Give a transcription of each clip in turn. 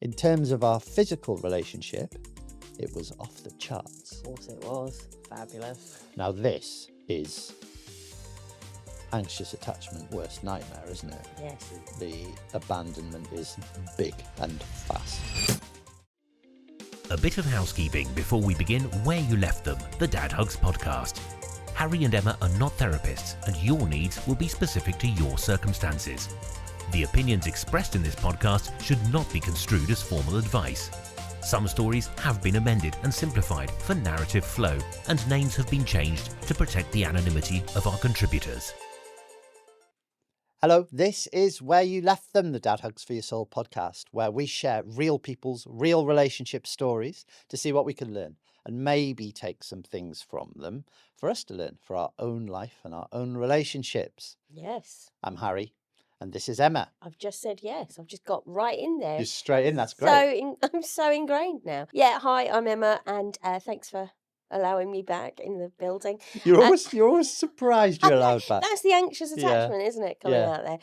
In terms of our physical relationship, it was off the charts. Of course it was. Fabulous. Now this is anxious attachment worst nightmare, isn't it? Yes. The abandonment is big and fast. A bit of housekeeping before we begin Where You Left Them, the Dad Hugs podcast. Harry and Emma are not therapists, and your needs will be specific to your circumstances. The opinions expressed in this podcast should not be construed as formal advice. Some stories have been amended and simplified for narrative flow, and names have been changed to protect the anonymity of our contributors. Hello, this is Where You Left Them, the Dad Hugs for Your Soul podcast, where we share real people's real relationship stories to see what we can learn and maybe take some things from them for us to learn for our own life and our own relationships. Yes. I'm Harry, and this is Emma. I've just said yes. I've just got right in there. You're straight in, that's great. I'm so ingrained now. Yeah, hi, I'm Emma, and thanks for allowing me back in the building. You're always surprised you're allowed back. That's the anxious attachment, isn't it, coming out there?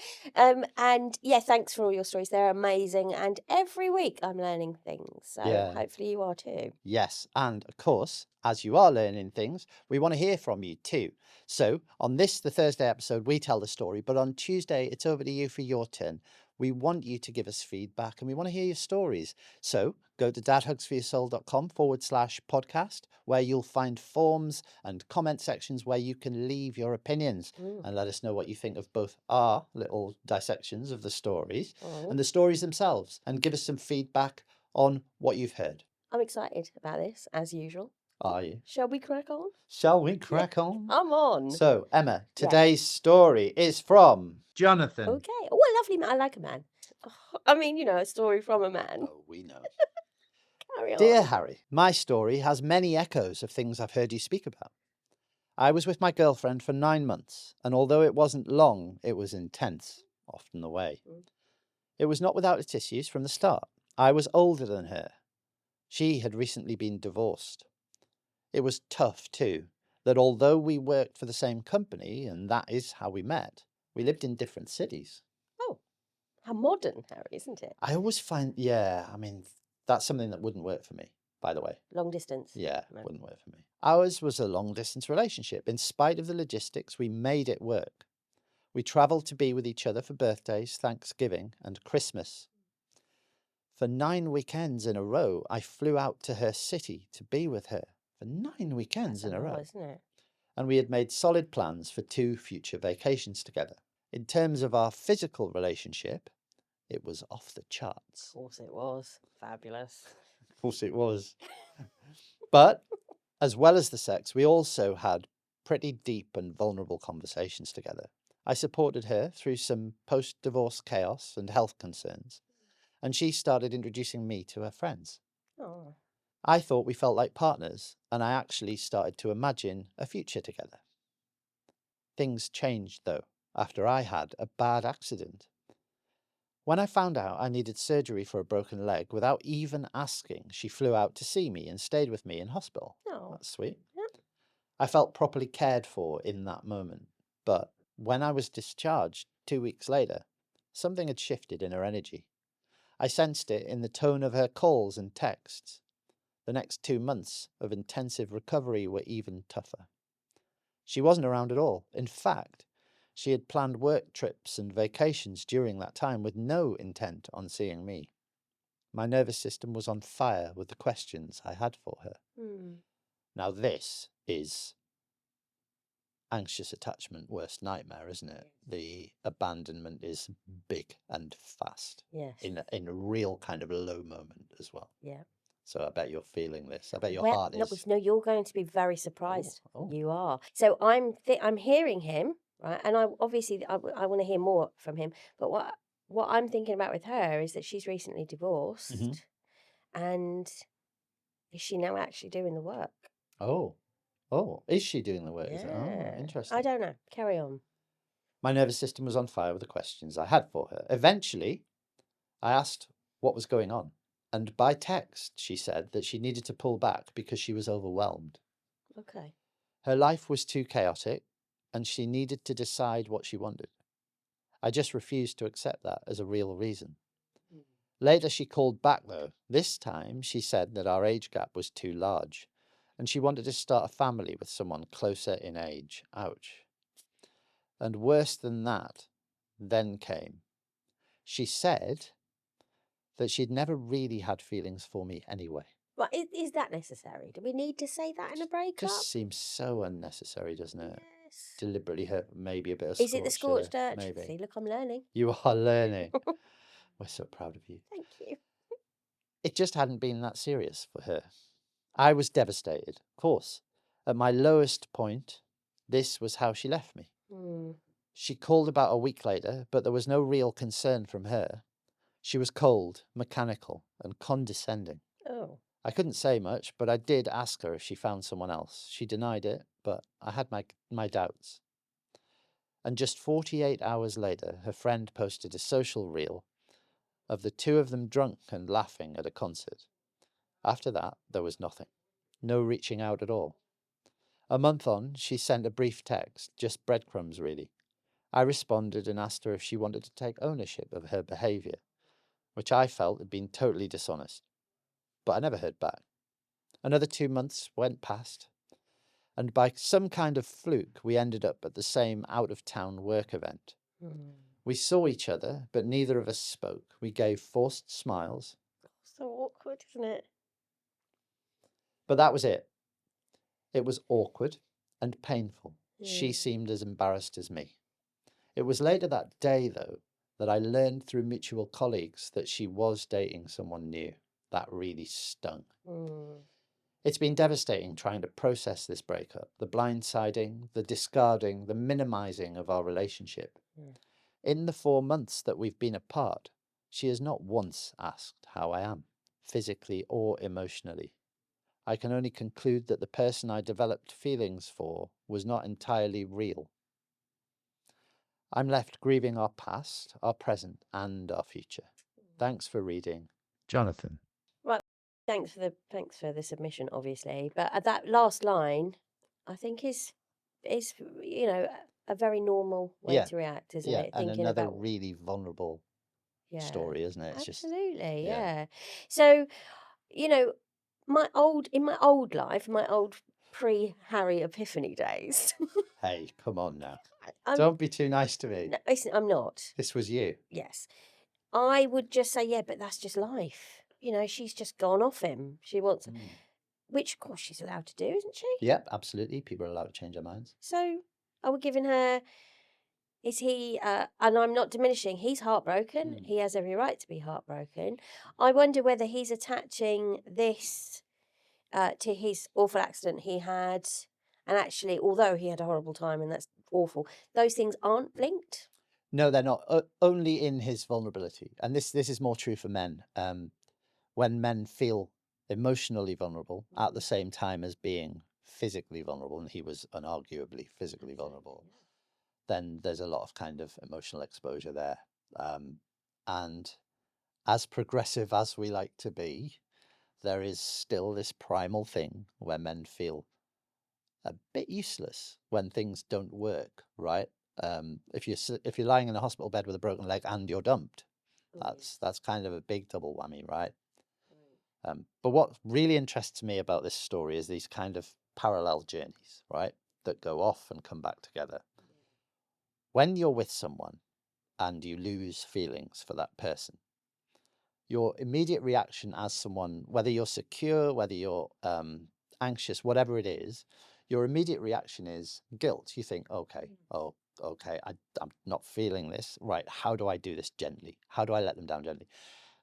And yeah, thanks for all your stories. They're amazing. And every week I'm learning things. So hopefully you are too. Yes. And of course, as you are learning things, we want to hear from you too. So on this, the Thursday episode, we tell the story. But on Tuesday, it's over to you for your turn. We want you to give us feedback and we want to hear your stories. So go to dadhugsforyoursoul.com/podcast, where you'll find forms and comment sections where you can leave your opinions and let us know what you think of both our little dissections of the stories and the stories themselves, and give us some feedback on what you've heard. I'm excited about this, as usual. Are you? Shall we crack on? Shall we crack on? I'm on. So, Emma, today's story is from Jonathan. Okay. Oh, a lovely man. I like a man. I mean, you know, a story from a man. Oh, we know. Carry on. Dear Harry, my story has many echoes of things I've heard you speak about. I was with my girlfriend for 9 months, and although it wasn't long, it was intense, often the way. It was not without its issues from the start. I was older than her. She had recently been divorced. It was tough, too, that although we worked for the same company, and that is how we met, we lived in different cities. Oh, how modern, Harry, isn't it? I always find, that's something that wouldn't work for me, by the way. Long distance. Yeah, wouldn't work for me. Ours was a long-distance relationship. In spite of the logistics, we made it work. We travelled to be with each other for birthdays, Thanksgiving, and Christmas. For 9 weekends in a row, I flew out to her city to be with her. For 9 weekends in a row. Isn't it? And we had made solid plans for 2 future vacations together. In terms of our physical relationship, it was off the charts. Of course it was. Fabulous. Of course it was. But as well as the sex, we also had pretty deep and vulnerable conversations together. I supported her through some post-divorce chaos and health concerns, and she started introducing me to her friends. Oh. I thought we felt like partners, and I actually started to imagine a future together. Things changed, though, after I had a bad accident. When I found out I needed surgery for a broken leg, without even asking, she flew out to see me and stayed with me in hospital. Oh. That's sweet. Yeah. I felt properly cared for in that moment, but when I was discharged 2 weeks later, something had shifted in her energy. I sensed it in the tone of her calls and texts. The next 2 months of intensive recovery were even tougher. She wasn't around at all. In fact, she had planned work trips and vacations during that time with no intent on seeing me. My nervous system was on fire with the questions I had for her. Now this is anxious attachment worst nightmare, isn't it? The abandonment is big and fast. Yes. In a real kind of low moment as well. Yeah. So I bet you're feeling this. I bet your heart is. No, you're going to be very surprised. Oh. You are. So I'm hearing him, right? And I want to hear more from him. But what I'm thinking about with her is that she's recently divorced, and is she now actually doing the work? Oh, is she doing the work? Is it? Oh, interesting. I don't know. Carry on. My nervous system was on fire with the questions I had for her. Eventually, I asked what was going on. And by text, she said that she needed to pull back because she was overwhelmed. Okay. Her life was too chaotic, and she needed to decide what she wanted. I just refused to accept that as a real reason. Later, she called back, though. This time, she said that our age gap was too large, and she wanted to start a family with someone closer in age. Ouch. And worse than that, then came. She said that she'd never really had feelings for me anyway. Right, is that necessary? Do we need to say that in a breakup? Just seems so unnecessary, doesn't it? Yes. Deliberately hurt, maybe a bit of Is it the scorched scorched earth? maybe. See, look, I'm learning. You are learning. We're so proud of you. Thank you. It just hadn't been that serious for her. I was devastated, of course. At my lowest point, this was how she left me. She called about a week later, but there was no real concern from her. She was cold, mechanical, and condescending. Oh. I couldn't say much, but I did ask her if she found someone else. She denied it, but I had my doubts. And just 48 hours later, her friend posted a social reel of the two of them drunk and laughing at a concert. After that, there was nothing. No reaching out at all. A month on, she sent a brief text, just breadcrumbs really. I responded and asked her if she wanted to take ownership of her behaviour, which I felt had been totally dishonest. But I never heard back. Another 2 months went past, and by some kind of fluke, we ended up at the same out-of-town work event. We saw each other, but neither of us spoke. We gave forced smiles. So awkward, isn't it? But that was it. It was awkward and painful. She seemed as embarrassed as me. It was later that day, though, that I learned through mutual colleagues that she was dating someone new. That really stung. It's been devastating trying to process this breakup, the blindsiding, the discarding, the minimizing of our relationship. In the 4 months that we've been apart, she has not once asked how I am, physically or emotionally. I can only conclude that the person I developed feelings for was not entirely real. I'm left grieving our past, our present, and our future. Thanks for reading, Jonathan. Right. Thanks for the submission, obviously. But that last line, I think is a very normal way to react, isn't it? And Thinking another about really vulnerable story, isn't it? It's absolutely, just, yeah. So, my old life, my old pre-Harry Epiphany days. Hey, come on now. I'm, Don't be too nice to me. no, listen, I'm not. This was you. Yes. I would just say, yeah, but that's just life. She's just gone off him. She wants, which of course she's allowed to do, isn't she? Yep, absolutely. People are allowed to change their minds. So are we giving her, is he, and I'm not diminishing, he's heartbroken. He has every right to be heartbroken. I wonder whether he's attaching this to his awful accident he had. And actually, although he had a horrible time and that's awful, those things aren't linked. No, they're not. Only in his vulnerability. And this is more true for men. When men feel emotionally vulnerable at the same time as being physically vulnerable, and he was unarguably physically vulnerable, then there's a lot of kind of emotional exposure there. And as progressive as we like to be, there is still this primal thing where men feel a bit useless when things don't work, right? If you're lying in a hospital bed with a broken leg and you're dumped, that's kind of a big double whammy, right? But what really interests me about this story is these kind of parallel journeys, right, that go off and come back together. When you're with someone and you lose feelings for that person, your immediate reaction as someone, whether you're secure, whether you're anxious, whatever it is, your immediate reaction is guilt. You think, okay, I'm not feeling this. Right, how do I do this gently? How do I let them down gently?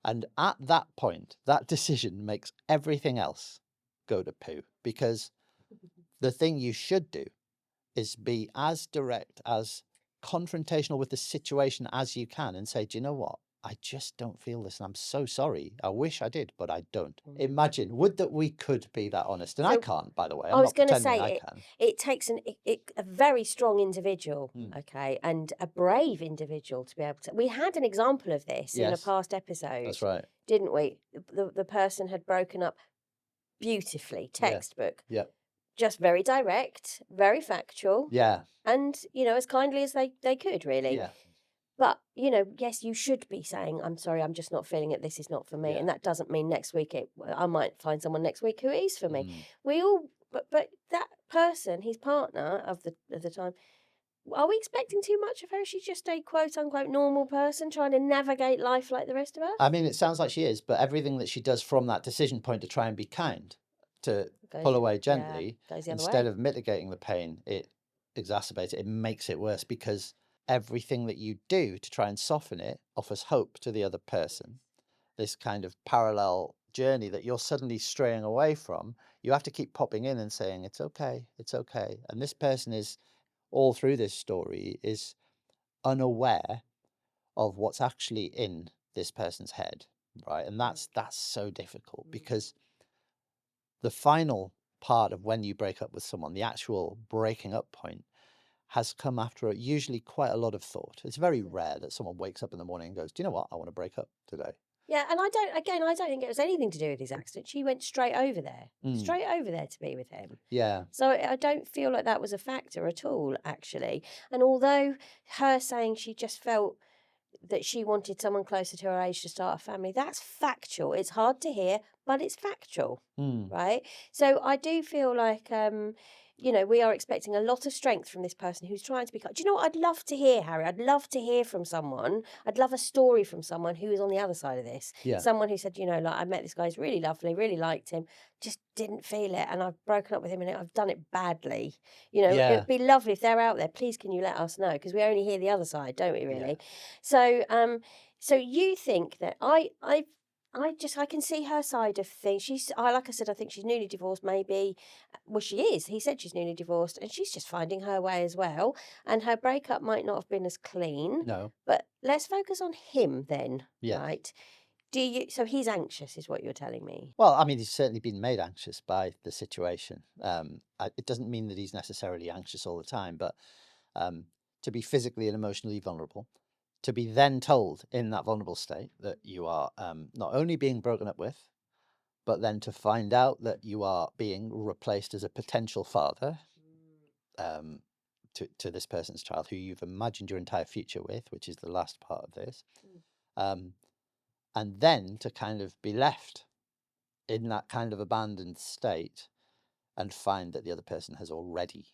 And at that point, that decision makes everything else go to poo, because the thing you should do is be as direct, as confrontational with the situation as you can and say, do you know what? I just don't feel this, and I'm so sorry. I wish I did, but I don't. Imagine, would that we could be that honest. And I can't, by the way. I was going to say say, it takes a very strong individual, okay, and a brave individual to be able to... We had an example of this in a past episode. That's right. Didn't we? The person had broken up beautifully, textbook. Yeah. Just very direct, very factual. Yeah. And, as kindly as they could, really. Yeah. But yes, you should be saying, I'm sorry, I'm just not feeling it. This is not for me. Yeah. And that doesn't mean next week I might find someone next week who is for me. Mm. We all, but that person, his partner of the time, are we expecting too much of her? She's just a quote unquote normal person trying to navigate life like the rest of us. I mean, it sounds like she is, but everything that she does from that decision point to try and be kind, to pull away gently, goes the other instead way. of mitigating the pain, it exacerbates it. It makes it worse because everything that you do to try and soften it offers hope to the other person. This kind of parallel journey that you're suddenly straying away from, you have to keep popping in and saying, it's okay, it's okay. And this person is, all through this story, is unaware of what's actually in this person's head, right? And that's so difficult because the final part of when you break up with someone, the actual breaking up point, has come after usually quite a lot of thought. It's very rare that someone wakes up in the morning and goes, do you know what? I want to break up today. Yeah, and I don't think it was anything to do with his accident. She went straight over there to be with him. Yeah. So I don't feel like that was a factor at all, actually. And although her saying she just felt that she wanted someone closer to her age to start a family, that's factual. It's hard to hear, but it's factual, right? So I do feel like, we are expecting a lot of strength from this person who's trying to be. Do you know what I'd love to hear, Harry? I'd love to hear from someone. I'd love a story from someone who is on the other side of this. Yeah. Someone who said, I met this guy, he's really lovely, really liked him, just didn't feel it, and I've broken up with him and I've done it badly. It'd be lovely if they're out there. Please, can you let us know? Because we only hear the other side, don't we? Really. Yeah. So you think that I can see her side of things. Like I said, I think she's newly divorced, maybe. Well, she is. He said she's newly divorced, and she's just finding her way as well. And her breakup might not have been as clean. No. But let's focus on him then, Yes. right? So he's anxious, is what you're telling me? Well, I mean, he's certainly been made anxious by the situation. It doesn't mean that he's necessarily anxious all the time, but to be physically and emotionally vulnerable, to be then told in that vulnerable state that you are not only being broken up with, but then to find out that you are being replaced as a potential father to this person's child who you've imagined your entire future with, which is the last part of this. And then to kind of be left in that kind of abandoned state and find that the other person has already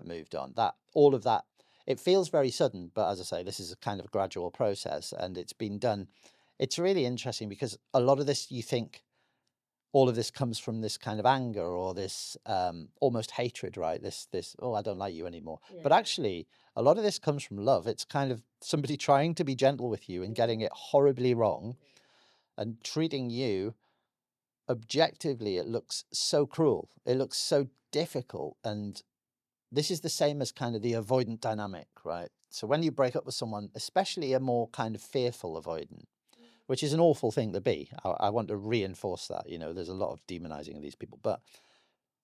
moved on. All of that, it feels very sudden, but as I say, this is a kind of gradual process and it's been done. It's really interesting because a lot of this, you think all of this comes from this kind of anger or this almost hatred, right? This, oh, I don't like you anymore. Yeah. But actually, a lot of this comes from love. It's kind of somebody trying to be gentle with you and getting it horribly wrong and treating you objectively. It looks so cruel. It looks so difficult. And this is the same as kind of the avoidant dynamic, right? So when you break up with someone, especially a more kind of fearful avoidant, which is an awful thing to be. I want to reinforce that. There's a lot of demonizing of these people. But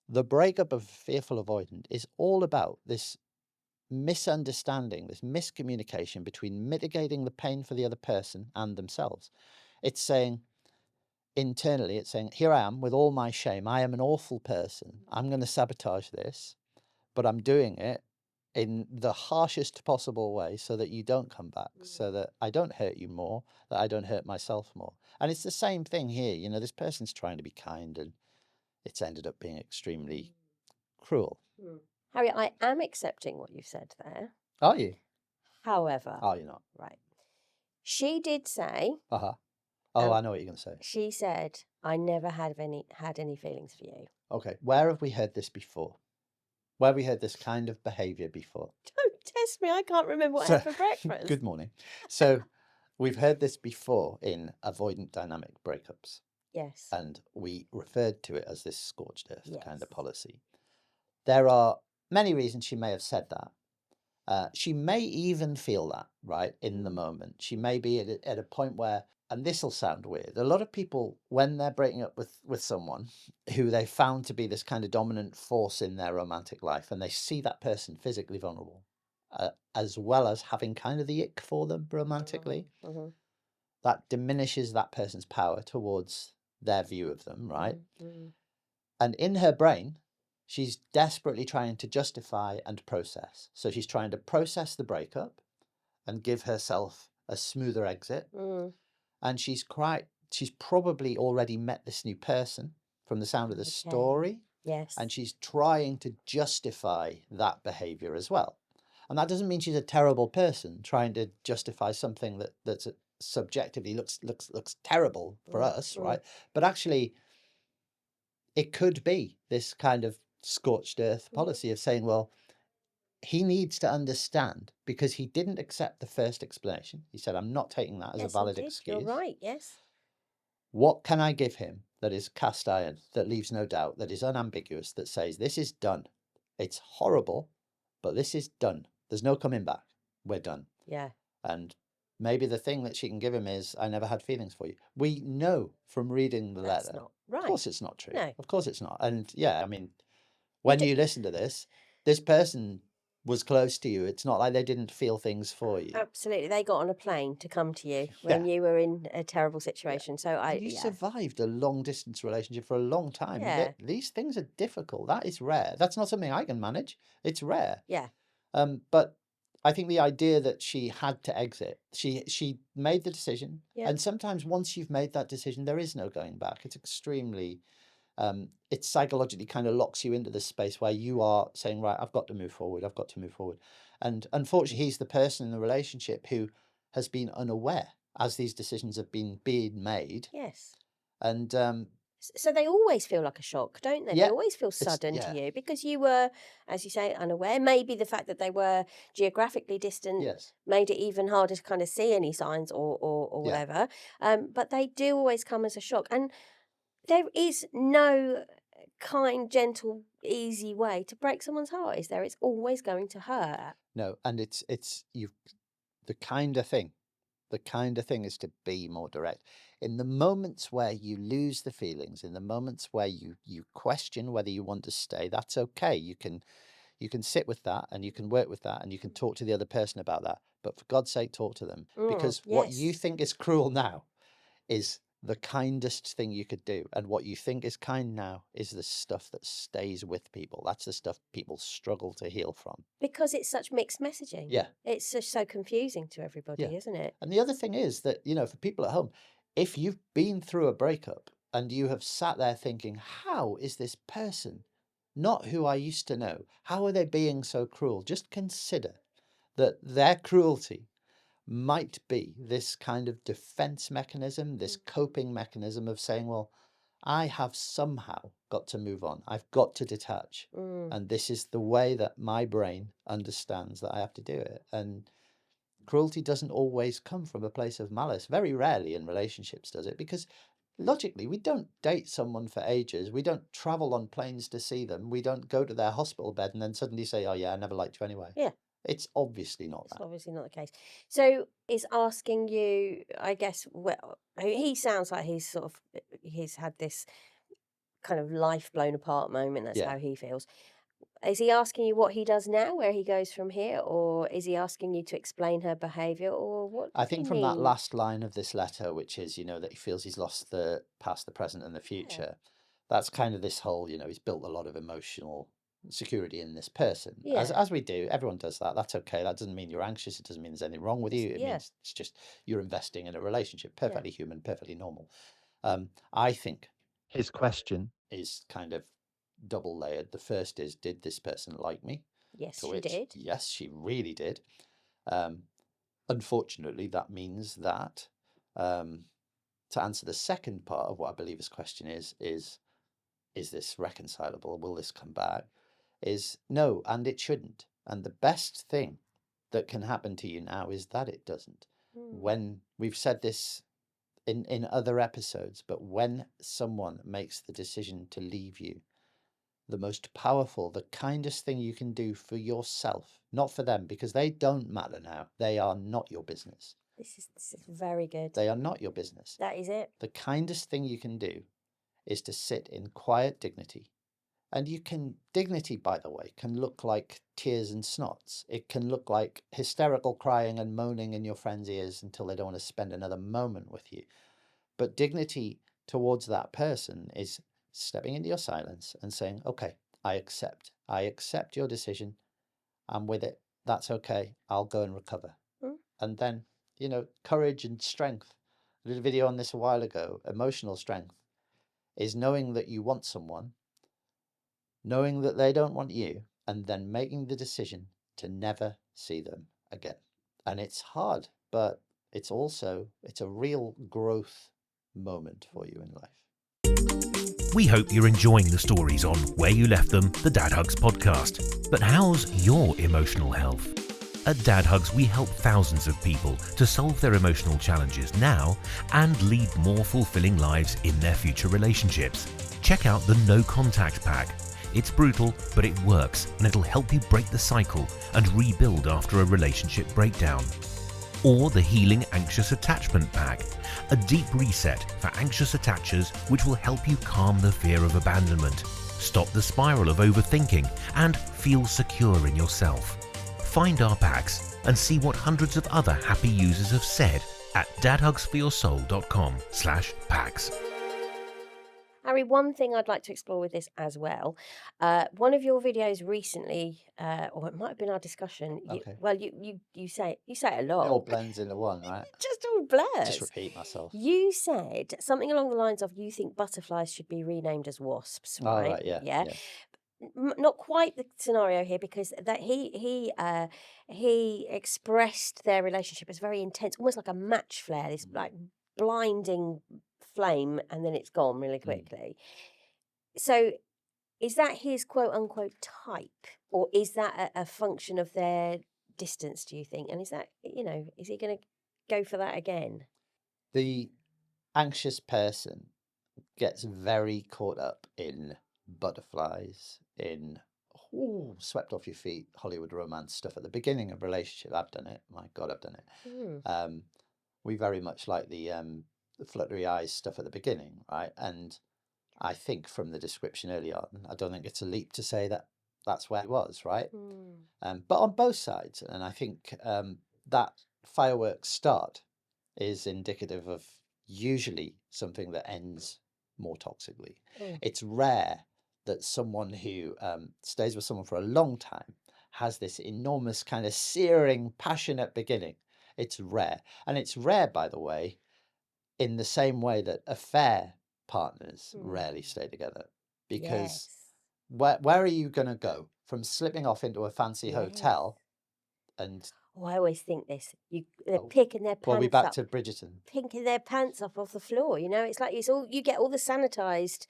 the breakup of fearful avoidant is all about this misunderstanding, this miscommunication between mitigating the pain for the other person and themselves. It's saying, internally, here I am with all my shame. I am an awful person. I'm going to sabotage this, but I'm doing it in the harshest possible way so that you don't come back, so that I don't hurt you more, that I don't hurt myself more. And it's the same thing here. This person's trying to be kind and it's ended up being extremely cruel. Harry, I am accepting what you've said there. Are you? However. Oh, you're not. Right. She did say. Uh-huh. Oh, I know what you're going to say. She said, I never had any feelings for you. Okay. Where have we heard this before? Where have we heard this kind of behaviour before? Don't test me. I can't remember what I had for breakfast. Good morning. So we've heard this before in avoidant dynamic breakups. Yes. And we referred to it as this scorched earth kind of policy. There are many reasons she may have said that. She may even feel that, right, in the moment. She may be at a point where, and this will sound weird, a lot of people, when they're breaking up with someone who they found to be this kind of dominant force in their romantic life, and they see that person physically vulnerable, as well as having kind of the ick for them romantically, that diminishes that person's power towards their view of them, right? And in her brain, she's desperately trying to justify and process. So she's trying to process the breakup and give herself a smoother exit. Mm. And she's probably already met this new person from the sound of the Okay. story. Yes. And she's trying to justify that behavior as well. And that doesn't mean she's a terrible person trying to justify something that's subjectively looks terrible for us, right? But actually, it could be this kind of scorched earth policy of saying, well, he needs to understand, because he didn't accept the first explanation. He said, I'm not taking that as a Yes, valid he did. excuse. You're right. Yes. What can I give him that is cast iron, that leaves no doubt, that is unambiguous, that says this is done? It's horrible, but this is done. There's no coming back. We're done. Yeah. And maybe the thing that she can give him is, I never had feelings for you. We know from reading the That's letter. not right. Of course it's not true. No. Of course it's not. And yeah, I mean, when you listen to this person was close to you. It's not like they didn't feel things for you. Absolutely. They got on a plane to come to you when you were in a terrible situation. So You survived a long distance relationship for a long time. Yeah. These things are difficult. That is rare. That's not something I can manage. It's rare. Yeah. But I think the idea that she had to exit, she made the decision. Yeah. And sometimes once you've made that decision, there is no going back. It's extremely, it psychologically kind of locks you into this space where you are saying, right, I've got to move forward. I've got to move forward. And unfortunately, he's the person in the relationship who has been unaware as these decisions have been being made. Yes. And so they always feel like a shock, don't they? Yeah, They always feel sudden to you because you were, as you say, unaware. Maybe the fact that they were geographically distant made it even harder to kind of see any signs or whatever. But they do always come as a shock. And there is no kind, gentle, easy way to break someone's heart, is there? It's always going to hurt. No, and it's the kind of thing is to be more direct. In the moments where you lose the feelings, in the moments where you question whether you want to stay, that's okay. You can sit with that, and you can work with that, and you can talk to the other person about that. But for God's sake, talk to them, because what you think is cruel now is the kindest thing you could do. And what you think is kind now is the stuff that stays with people. That's the stuff people struggle to heal from. Because it's such mixed messaging. Yeah. It's just so confusing to everybody, isn't it? And the other thing is that, for people at home, if you've been through a breakup and you have sat there thinking, how is this person not who I used to know? How are they being so cruel? Just consider that their cruelty might be this kind of defense mechanism, this coping mechanism of saying, well, I have somehow got to move on. I've got to detach. And this is the way that my brain understands that I have to do it. And cruelty doesn't always come from a place of malice. Very rarely in relationships does it, because logically, we don't date someone for ages. We don't travel on planes to see them. We don't go to their hospital bed and then suddenly say, oh yeah, I never liked you anyway. Yeah. It's obviously not that. It's obviously not the case. So is asking you, I guess, well, he sounds like he's had this kind of life blown apart moment. That's how he feels. Is he asking you what he does now, where he goes from here? Or is he asking you to explain her behaviour? Or what? I think from that last line of this letter, which is, that he feels he's lost the past, the present and the future. That's kind of this whole, he's built a lot of emotional security in this person, as we do. Everyone does that. That's okay. That doesn't mean you're anxious. It doesn't mean there's anything wrong with you. It means it's just you're investing in a relationship. Perfectly human, perfectly normal. I think his question is kind of double layered. The first is, did this person like me? Yes, she did. Yes, she really did. Unfortunately, that means that to answer the second part of what I believe his question is this reconcilable? Will this come back? Is no, and it shouldn't. And the best thing that can happen to you now is that it doesn't. When we've said this in other episodes, but when someone makes the decision to leave you, the most powerful, the kindest thing you can do for yourself, not for them, because they don't matter now. They are not your business. This is very good. They are not your business. That is it. The kindest thing you can do is to sit in quiet dignity. And dignity, by the way, can look like tears and snots. It can look like hysterical crying and moaning in your friend's ears until they don't want to spend another moment with you. But dignity towards that person is stepping into your silence and saying, okay, I accept your decision. I'm with it. That's okay. I'll go and recover. And then courage and strength. I did a video on this a while ago. Emotional strength is knowing that you want someone, knowing that they don't want you, and then making the decision to never see them again. And it's hard, but it's a real growth moment for you in life. We hope you're enjoying the stories on Where You Left Them, the Dad Hugs podcast. But how's your emotional health? At Dad Hugs, we help thousands of people to solve their emotional challenges now and lead more fulfilling lives in their future relationships. Check out the No Contact Pack. It's brutal, but it works, and it'll help you break the cycle and rebuild after a relationship breakdown. Or the Healing Anxious Attachment Pack, a deep reset for anxious attachers which will help you calm the fear of abandonment, stop the spiral of overthinking, and feel secure in yourself. Find our packs and see what hundreds of other happy users have said at dadhugsforyoursoul.com/packs. Harry, one thing I'd like to explore with this as well. One of your videos recently, or it might have been our discussion. Okay. You say it a It all lot. blends into one, right? Just all blurs. Just repeat myself. You said something along the lines of you think butterflies should be renamed as wasps, Oh, right? right, yeah. Not quite the scenario here, because that he expressed their relationship as very intense, almost like a match flare, this like blinding flame, and then it's gone really quickly. So is that his quote unquote type, or is that a function of their distance, do you think? And is that, is he going to go for that again? The anxious person gets very caught up in butterflies, in swept off your feet Hollywood romance stuff at the beginning of a relationship. I've done it. My God, I've done it. We very much like the fluttery eyes stuff at the beginning, right? And I think from the description early on, I don't think it's a leap to say that that's where it was, right? But on both sides, and I think that fireworks start is indicative of usually something that ends more toxically. It's rare that someone who stays with someone for a long time has this enormous kind of searing, passionate beginning. It's rare. And it's rare, by the way, in the same way that affair partners rarely stay together. Because where are you going to go from slipping off into a fancy hotel and... Oh, I always think this. They're picking their pants Well, we're back up, to Bridgerton. picking their pants off the floor. It's like you get all the sanitized,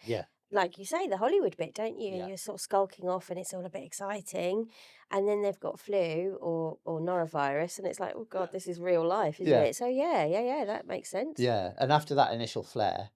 like you say, the Hollywood bit, don't you? Yeah. You're sort of skulking off, and it's all a bit exciting, and then they've got flu or norovirus, and it's like, oh God, this is real life, isn't it? So yeah, that makes sense. Yeah, and after that initial flare,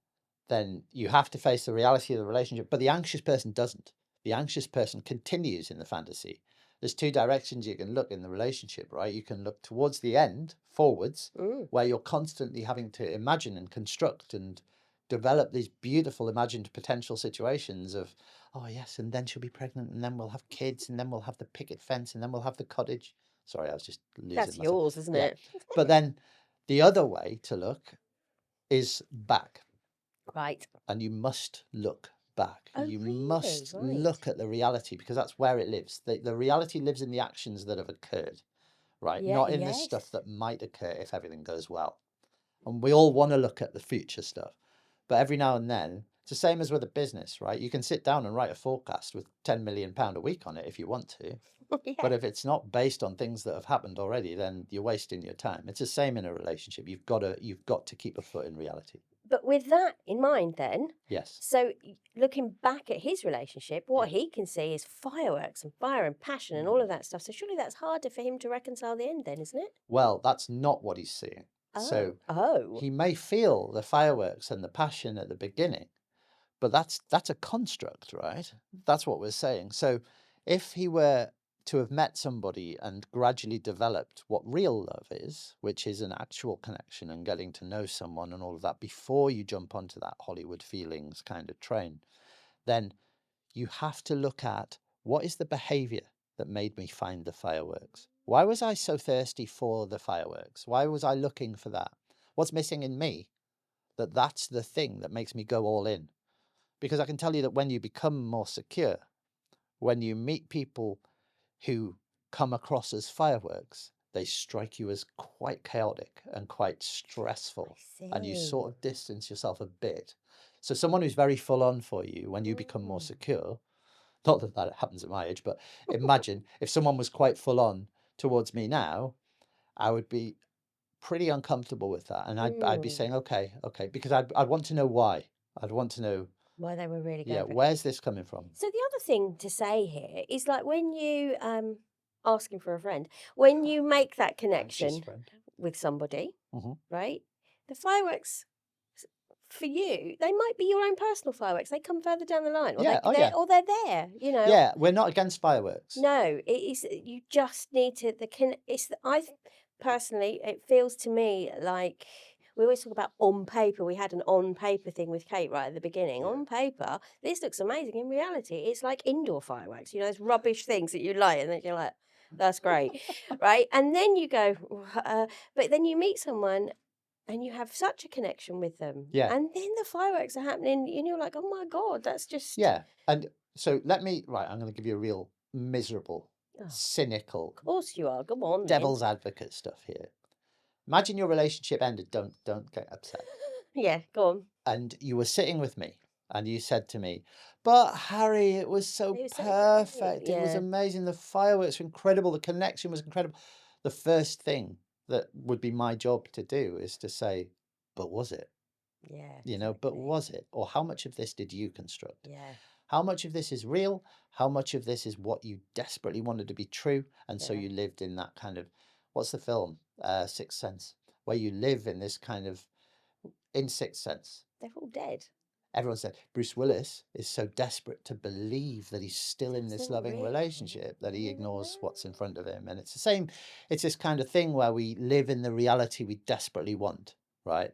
then you have to face the reality of the relationship. But the anxious person doesn't. The anxious person continues in the fantasy. There's two directions you can look in the relationship, right? You can look towards the end, forwards, where you're constantly having to imagine and construct and develop these beautiful imagined potential situations of, oh yes, and then she'll be pregnant, and then we'll have kids, and then we'll have the picket fence, and then we'll have the cottage. Sorry, I was just losing That's myself. yours, isn't it? But then the other way to look is back. Right. And you must look back. Oh, You really? must Right. look at the reality, because that's where it lives. The reality lives in the actions that have occurred, right? Yeah, Not in the stuff that might occur if everything goes well. And we all want to look at the future stuff. But every now and then, it's the same as with a business, right? You can sit down and write a forecast with £10 million a week on it if you want to. But if it's not based on things that have happened already, then you're wasting your time. It's the same in a relationship. You've got to keep a foot in reality. But with that in mind, then, Yes. so looking back at his relationship, what he can see is fireworks and fire and passion and all of that stuff. So surely that's harder for him to reconcile the end, then, isn't it? Well, that's not what he's seeing. So he may feel the fireworks and the passion at the beginning, but that's a construct, right? That's what we're saying. So if he were to have met somebody and gradually developed what real love is, which is an actual connection and getting to know someone and all of that before you jump onto that Hollywood feelings kind of train, then you have to look at what is the behavior that made me find the fireworks. Why was I so thirsty for the fireworks? Why was I looking for that? What's missing in me that's the thing that makes me go all in? Because I can tell you that when you become more secure, when you meet people who come across as fireworks, they strike you as quite chaotic and quite stressful, and you See. sort of distance yourself a bit. So someone who's very full on for you, when you become more secure, not that that happens at my age, but imagine if someone was quite full on towards me now, I would be pretty uncomfortable with that, and I'd be saying, okay, because I'd want to know why. I'd want to know, Why they were really yeah, going for it. where's this coming from? So the other thing to say here is like when you asking for a friend, when you make that Anxious connection friend. with somebody, Mhm. right? The fireworks for you, they might be your own personal fireworks. They come further down the line, or Yeah, oh yeah, or they're there. You know, yeah. We're not against fireworks. no, it is. You just need to personally, it feels to me like we always talk about on paper. We had an on paper thing with Kate right at the beginning. Yeah. On paper, this looks amazing. In reality, it's like indoor fireworks. You know, those rubbish things that you light, and then you're like, "That's great," right? And then you go, but then you meet someone. And you have such a connection with them. Yeah. And then the fireworks are happening, and you're like, oh my God, that's just. Yeah. And so I'm going to give you a real miserable, cynical, Of course you are. Go on, then. devil's advocate stuff here. Imagine your relationship ended. Don't get upset. Yeah, go on. And you were sitting with me and you said to me, but Harry, it was so It was so perfect. great, It was yeah. amazing. The fireworks were incredible. The connection was incredible. The first thing that would be my job to do is to say, but was it? Yeah. You know, but exactly. was it? Or how much of this did you construct? Yeah. How much of this is real? How much of this is what you desperately wanted to be true? And so Yeah. you lived in that kind of, what's the film? Sixth Sense, where you live in this kind of, in Sixth Sense. They're all dead. Everyone said Bruce Willis is so desperate to believe that he's still in this Doesn't loving really. relationship that he ignores what's in front of him. And it's the same, it's this kind of thing where we live in the reality we desperately want, right?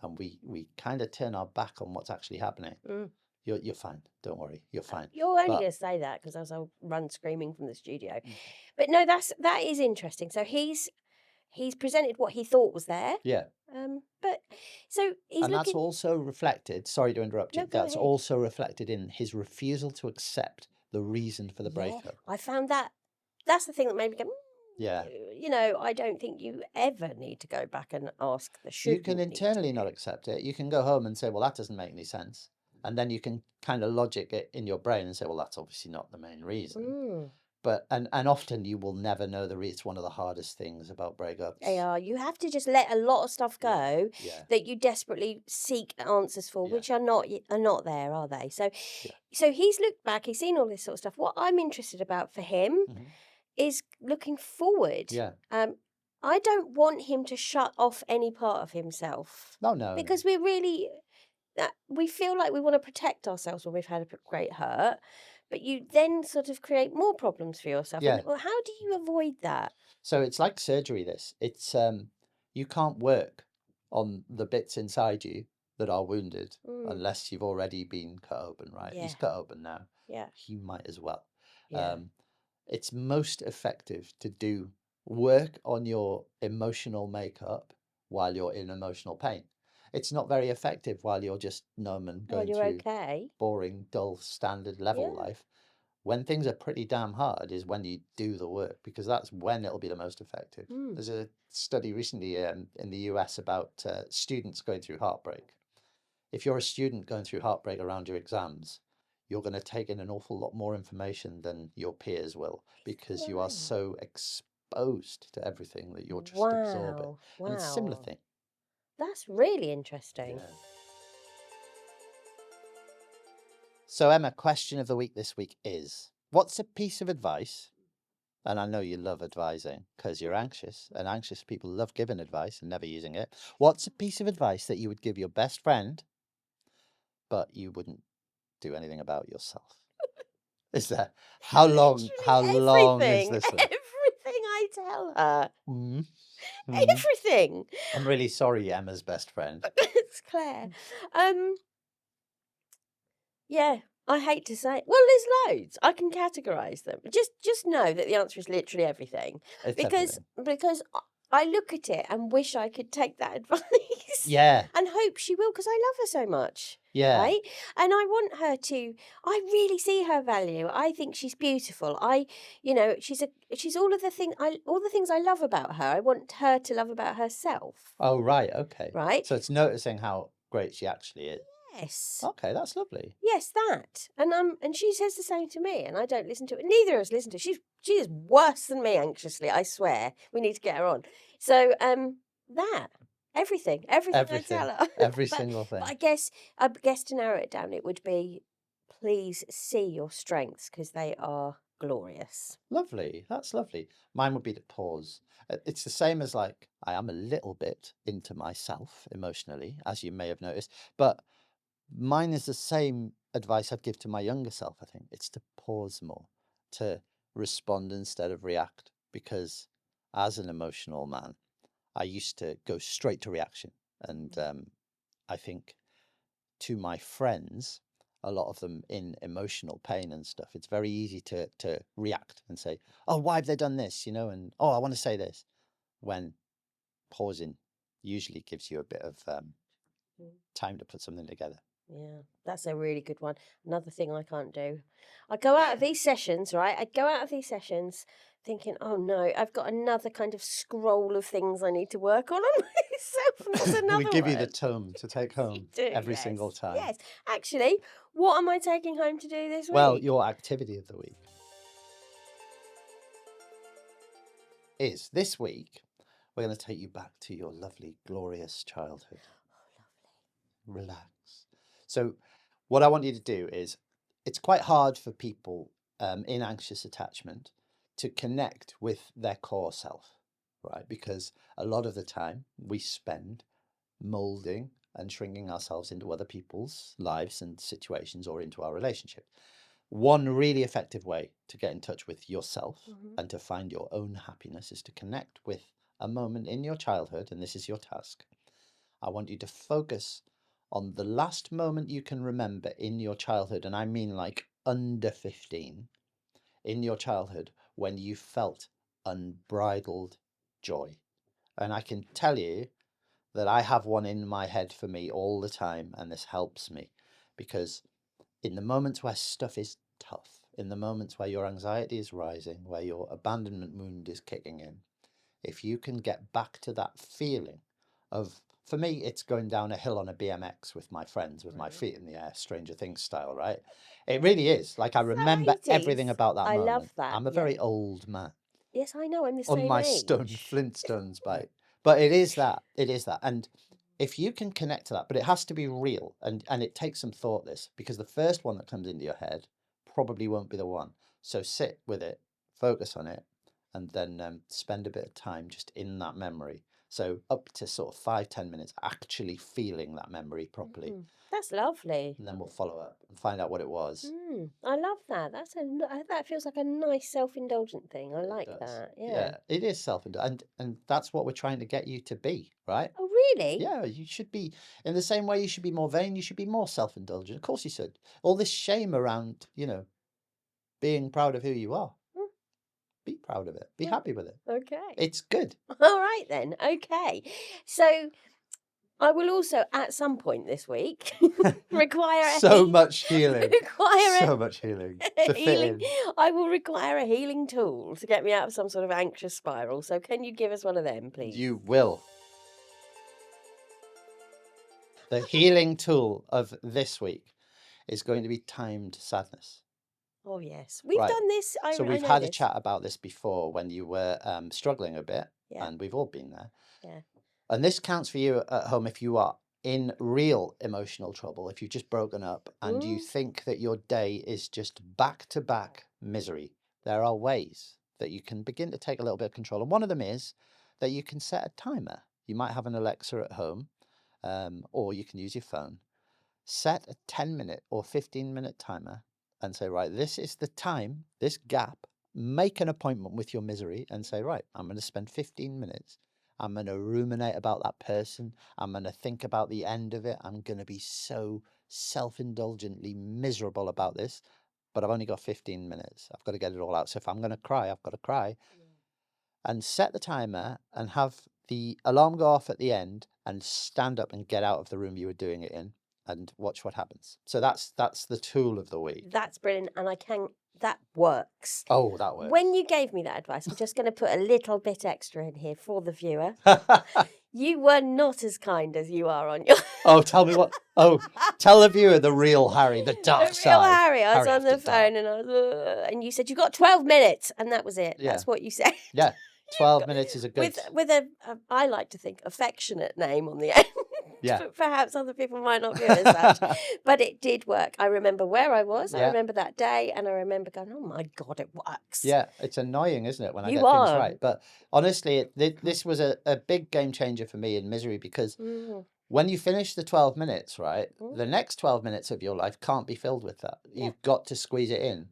And we kind of turn our back on what's actually happening. Mm. You're fine. Don't worry. You're fine. You're only But- going to say that because I'll run screaming from the studio. But no, that is interesting. So he's presented what he thought was there. Yeah. But so he's And looking. that's also reflected, sorry to interrupt you, No, go that's ahead. also reflected in his refusal to accept the reason for the breakup. I found that's the thing that made me go. Yeah. You know, I don't think you ever need to go back and ask the should. You can internally not accept it. You can go home and say, well, that doesn't make any sense. And then you can kind of logic it in your brain and say, well, that's obviously not the main reason. But and often you will never know the reason. It's one of the hardest things about breakups. They are. You have to just let a lot of stuff go Yeah. that you desperately seek answers for, Yeah. which are not there, are they? So, so he's looked back. He's seen all this sort of stuff. What I'm interested about for him is looking forward. Yeah. I don't want him to shut off any part of himself. No. Because we're really, we feel like we want to protect ourselves when we've had a great hurt, but you then sort of create more problems for yourself. Yeah. And, well, how do you avoid that? So it's like surgery, this. It's you can't work on the bits inside you that are wounded unless you've already been cut open, right? Yeah. He's cut open now. Yeah. He might as well. Yeah. It's most effective to do work on your emotional makeup while you're in emotional pain. It's not very effective while you're just numb and going you're through okay. boring, dull, standard level life. When things are pretty damn hard is when you do the work, because that's when it'll be the most effective. There's a study recently in the US about students going through heartbreak. If you're a student going through heartbreak around your exams, you're going to take in an awful lot more information than your peers will, because you are so exposed to everything that you're just absorbing. Wow. And it's a similar thing. That's really interesting. Yeah. So Emma, question of the week this week is, what's a piece of advice, and I know you love advising because you're anxious, and anxious people love giving advice and never using it. What's a piece of advice that you would give your best friend, but you wouldn't do anything about yourself? Is there? How long is this one? Everything I tell her. Everything. I'm really sorry, Emma's best friend. It's Claire. Yeah, I hate to say it. Well, there's loads. I can categorise them. Just know that the answer is literally everything. It's because I look at it and wish I could take that advice. Yeah. And hope she will, because I love her so much. Yeah. right? And I want her to. I really see her value. I think she's beautiful. She's all of the all the things I love about her. I want her to love about herself, Oh, right. Okay. right? So it's noticing how great she actually is. Yes. Okay, that's lovely. Yes, that. And she says the same to me, and I don't listen to it. Neither of us listen to it. She is worse than me anxiously, I swear. We need to get her on. So, that. Everything I Everything. tell her. Every but single but thing. I guess to narrow it down, it would be please see your strengths because they are glorious. Lovely. That's lovely. Mine would be to pause. It's the same as like I am a little bit into myself emotionally, as you may have noticed, but mine is the same advice I'd give to my younger self, I think. It's to pause more, to respond instead of react, because as an emotional man, I used to go straight to reaction. And I think to my friends, a lot of them in emotional pain and stuff, it's very easy to react and say, oh, why have they done this? And oh, I want to say this, when pausing usually gives you a bit of time to put something together. Yeah, that's a really good one. Another thing I can't do. I go out of these sessions, right? I go out of these sessions thinking, oh no, I've got another kind of scroll of things I need to work on myself. And that's another We give you the one. tome to take You home do, every yes. single time. Yes. Actually, what am I taking home to do this Well, week? your activity of the week is this week, we're going to take you back to your lovely, glorious childhood. Oh, lovely. Relax. So, what I want you to do is, it's quite hard for people in anxious attachment to connect with their core self, right? Because a lot of the time we spend molding and shrinking ourselves into other people's lives and situations or into our relationship. One really effective way to get in touch with yourself and to find your own happiness is to connect with a moment in your childhood, and this is your task. I want you to focus on the last moment you can remember in your childhood, and I mean like under 15, in your childhood when you felt unbridled joy. And I can tell you that I have one in my head for me all the time, and this helps me because in the moments where stuff is tough, in the moments where your anxiety is rising, where your abandonment wound is kicking in, if you can get back to that feeling of, for me, it's going down a hill on a BMX with my friends, with my feet in the air, Stranger Things style, right? It really is. Like I Is that remember 80s? everything about that I moment. love that. I'm a Yeah. very old man Yes, I know. I'm the on same my age. stone Flintstones bike. But it is that. It is that. And if you can connect to that, but it has to be real and it takes some thought, this, because the first one that comes into your head probably won't be the one. So sit with it, focus on it, and then spend a bit of time just in that memory. So up to sort of 5-10 minutes actually feeling that memory properly. That's lovely. And then we'll follow up and find out what it was. I love that. That feels like a nice self-indulgent thing. I It like does. that. Yeah. Yeah, it is self-indulgent, and that's what we're trying to get you to be, right? Oh, really? Yeah, you should be, in the same way you should be more vain, you should be more self-indulgent. Of course you should. All this shame around, being proud of who you are. Be proud of it. Be happy with it. Okay. It's good. All right then. Okay. So I will also, at some point this week, require So much healing. require So a, much healing a to fit healing. in. I will require a healing tool to get me out of some sort of anxious spiral. So can you give us one of them, please? You will. The healing tool of this week is going to be timed sadness. Oh yes, we've Right. done this. So I we've know had a this. chat about this before when you were struggling a bit, Yeah. and we've all been there. Yeah. And this counts for you at home if you are in real emotional trouble, if you've just broken up and you think that your day is just back-to-back misery. There are ways that you can begin to take a little bit of control. And one of them is that you can set a timer. You might have an Alexa at home, or you can use your phone. Set a 10-minute or 15-minute timer and say, right, this is the time, this gap. Make an appointment with your misery and say, right, I'm going to spend 15 minutes. I'm going to ruminate about that person. I'm going to think about the end of it. I'm going to be so self-indulgently miserable about this, but I've only got 15 minutes. I've got to get it all out. So if I'm going to cry, I've got to cry. And set the timer and have the alarm go off at the end and stand up and get out of the room you were doing it in. and watch what happens. So that's the tool of the week. That's brilliant. And that works. Oh, that works. When you gave me that advice, I'm just going to put a little bit extra in here for the viewer. You were not as kind as you are on your... Oh, tell me what... Oh, tell the viewer the real Harry, the dark side. The real Harry. I was on the after dark. phone and I was... and you said, you got 12 minutes. And that was it. Yeah. That what you said. Yeah, 12 minutes is a good... With a, I like to think, affectionate name on the end. Yeah. But perhaps other people might not feel as such. But it did work. I remember where I was. Yeah. I remember that day. And I remember going, oh my God, it works. Yeah, it's annoying, isn't it, when I You get things are. right. But honestly, this was a big game changer for me in Misery, because when you finish the 12 minutes, right, the next 12 minutes of your life can't be filled with that. Yeah. You've got to squeeze it in.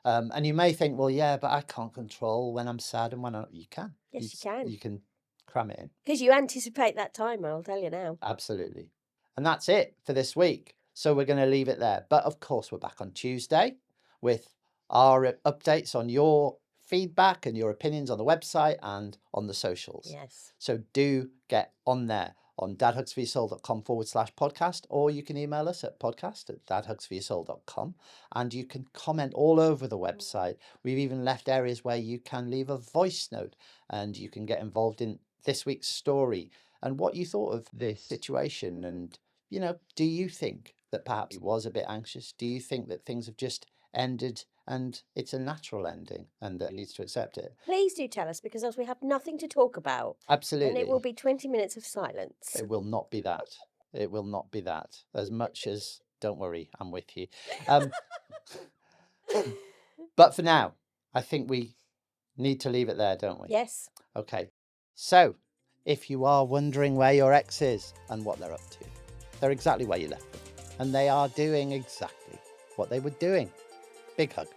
And you may think, well, yeah, but I can't control when I'm sad and when I'm... You can. Yes, you can. You can cram it in. Because you anticipate that time, I'll tell you now. Absolutely. And that's it for this week. So we're going to leave it there. But of course, we're back on Tuesday with our updates on your feedback and your opinions on the website and on the socials. Yes. So do get on there on dadhugsforyoursoul.com/podcast, or you can email us at podcast@dadhugsforyoursoul.com, and you can comment all over the website. We've even left areas where you can leave a voice note and you can get involved in this week's story and what you thought of this situation. And, you know, do you think that perhaps he was a bit anxious? Do you think that things have just ended and it's a natural ending and that he needs to accept it? Please do tell us, because else we have nothing to talk about. Absolutely. And it will be 20 minutes of silence. It will not be that. It will not be that. As much as, don't worry, I'm with you. But for now, I think we need to leave it there, don't we? Yes. Okay. So, if you are wondering where your ex is and what they're up to, they're exactly where you left them. And they are doing exactly what they were doing. Big hug.